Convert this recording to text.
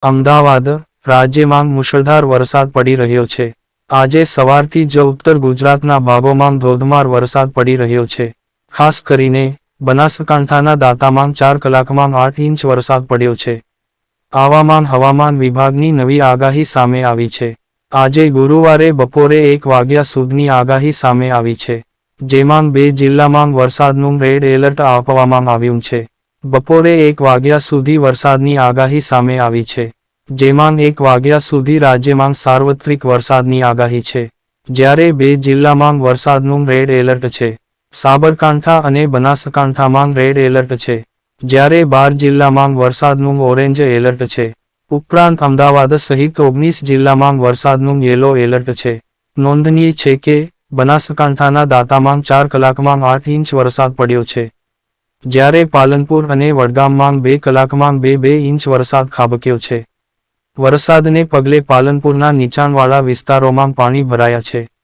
અમદાવાદ, રાજ્યમાં મુશળધાર વરસાદ પડી રહ્યો છે. આજે સવારથી જ ઉત્તર ગુજરાતના ભાગોમાં ધોધમાર વરસાદ પડી રહ્યો છે. ખાસ કરીને બનાસકાંઠાના દાંતામાં 4 કલાકમાં 8 ઇંચ વરસાદ પડ્યો છે. હવામાન વિભાગની નવી આગાહી સામે આવી છે. આજે ગુરુવારે બપોરે 1 વાગ્યા સુધીની આગાહી સામે આવી છે, જેમાં 2 જિલ્લામાં વરસાદનું રેડ એલર્ટ આપવામાં આવ્યું છે. બપોરે 1 વાગ્યા સુધી વરસાદની આગાહી સામે આવી છે, જેમાં 1 વાગ્યા સુધી રાજ્યમાં સાર્વત્રિક વરસાદની આગાહી છે, જ્યારે 2 જિલ્લામાં વરસાદનું રેડ એલર્ટ છે. સાબરકાંઠા અને બનાસકાંઠામાં રેડ એલર્ટ છે, જ્યારે 12 જિલ્લામાં વરસાદનું ઓરેન્જ એલર્ટ છે. ઉપરાંત અમદાવાદ સહિત 19 જિલ્લામાં વરસાદનું યેલો એલર્ટ છે. નોંધનીય છે કે બનાસકાંઠાના દાંતામાં 4 કલાકમાં 8 ઇંચ વરસાદ પડ્યો છે, જ્યારે પાલનપુર અને વડગામમાં 2 કલાકમાં 2 ઇંચ વરસાદ ખાબક્યો છે. વરસાદને પગલે પાલનપુરના નીચાણવાળા વિસ્તારોમાં પાણી ભરાયા છે.